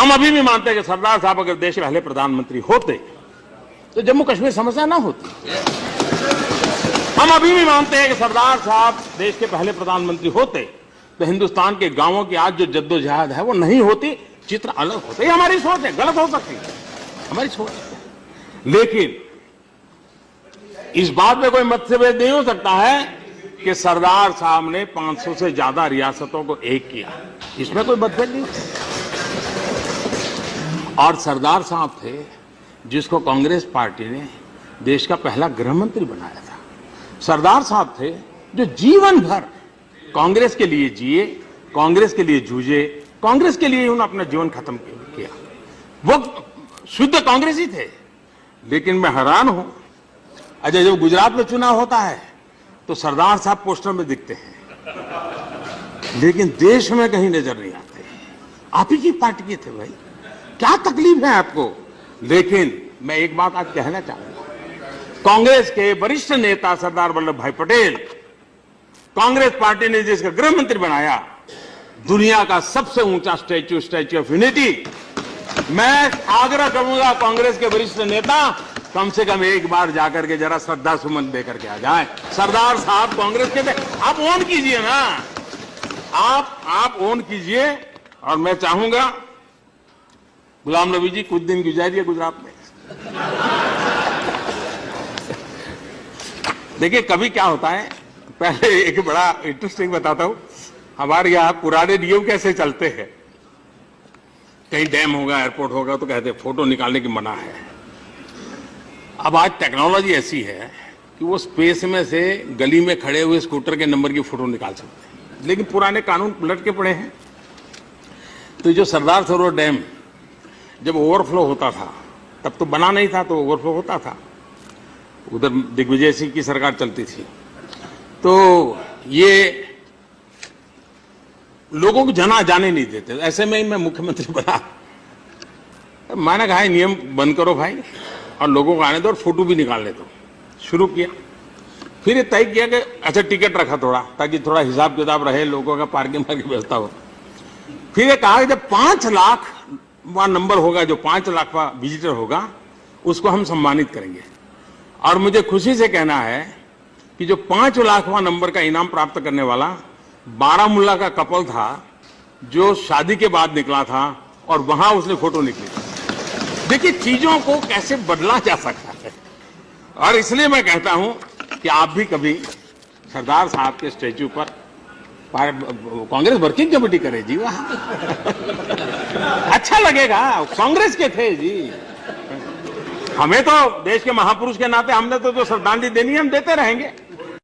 हम अभी भी मानते हैं कि सरदार साहब अगर देश के पहले प्रधानमंत्री होते तो जम्मू कश्मीर समस्या ना होती। हम अभी भी मानते हैं कि सरदार साहब देश के पहले प्रधानमंत्री होते तो हिंदुस्तान के गांवों की आज जो जद्दोजहद है वो नहीं होती, चित्र अलग होता। ये हमारी सोच है, गलत हो सकती है, हमारी सोच है। लेकिन इस बात में कोई मतभेद नहीं हो सकता है कि सरदार साहब ने 500 से ज्यादा रियासतों को एक किया, इसमें कोई मतभेद नहीं हो सकता। और सरदार साहब थे जिसको कांग्रेस पार्टी ने देश का पहला गृह मंत्री बनाया था। सरदार साहब थे जो जीवन भर कांग्रेस के लिए जिए, कांग्रेस के लिए जूझे, कांग्रेस के लिए उन्होंने अपना जीवन खत्म किया। वो शुद्ध कांग्रेसी थे। लेकिन मैं हैरान हूं, अच्छा जब गुजरात में चुनाव होता है तो सरदार साहब पोस्टर में दिखते हैं, लेकिन देश में कहीं नजर नहीं आते। आप ही की पार्टी के थे भाई, क्या तकलीफ है आपको? लेकिन मैं एक बात आज कहना चाहूंगा, कांग्रेस के वरिष्ठ नेता सरदार वल्लभ भाई पटेल, कांग्रेस पार्टी ने जिसका गृह मंत्री बनाया, दुनिया का सबसे ऊंचा स्टैच्यू ऑफ यूनिटी। मैं आग्रह करूंगा कांग्रेस के वरिष्ठ नेता कम से कम एक बार जाकर के जरा श्रद्धा सुमन देकर के आ जाए। सरदार साहब कांग्रेस के थे, आप ओन कीजिए ना, आप ओन कीजिए। और मैं चाहूंगा गुलाम नबी जी कुछ दिन गुजारिए गुजरात में। देखिए कभी क्या होता है, पहले एक बड़ा इंटरेस्टिंग बताता हूं। हमारे यहां पुराने नियम कैसे चलते हैं, कहीं डैम होगा, एयरपोर्ट होगा तो कहते हैं फोटो निकालने की मना है। अब आज टेक्नोलॉजी ऐसी है कि वो स्पेस में से गली में खड़े हुए स्कूटर के नंबर की फोटो निकाल सकते हैं, लेकिन पुराने कानून पलट के पड़े हैं। तो जो सरदार सरोवर डैम जब ओवरफ्लो होता था तब तो बना नहीं था, तो ओवरफ्लो होता था। उधर दिग्विजय सिंह की सरकार चलती थी, तो ये लोगों को जाने नहीं देते। ऐसे में ही मैं मुख्यमंत्री बना, मैंने कहा नियम बंद करो भाई और लोगों को आने दो और फोटो भी निकालने दो। शुरू किया, फिर ये तय किया कि अच्छा टिकट रखा थोड़ा, ताकि थोड़ा हिसाब किताब रहे, लोगों का पार्किंग की व्यवस्था हो। फिर ये कहा कि जब 5 लाख नंबर होगा, जो 5 लाख विजिटर होगा, उसको हम सम्मानित करेंगे। और मुझे खुशी से कहना है कि जो 5 लाखवां नंबर का इनाम प्राप्त करने वाला बारामूला का कपल था, जो शादी के बाद निकला था और वहां उसने फोटो निकली। देखिए चीजों को कैसे बदला जा सकता है। और इसलिए मैं कहता हूं कि आप भी कभी सरदार साहब के स्टैच्यू पर कांग्रेस वर्किंग कमेटी करे जी, वहां अच्छा लगेगा। कांग्रेस के थे जी, हमें तो देश के महापुरुष के नाते हमने तो जो श्रद्धांजलि देनी है हम देते रहेंगे।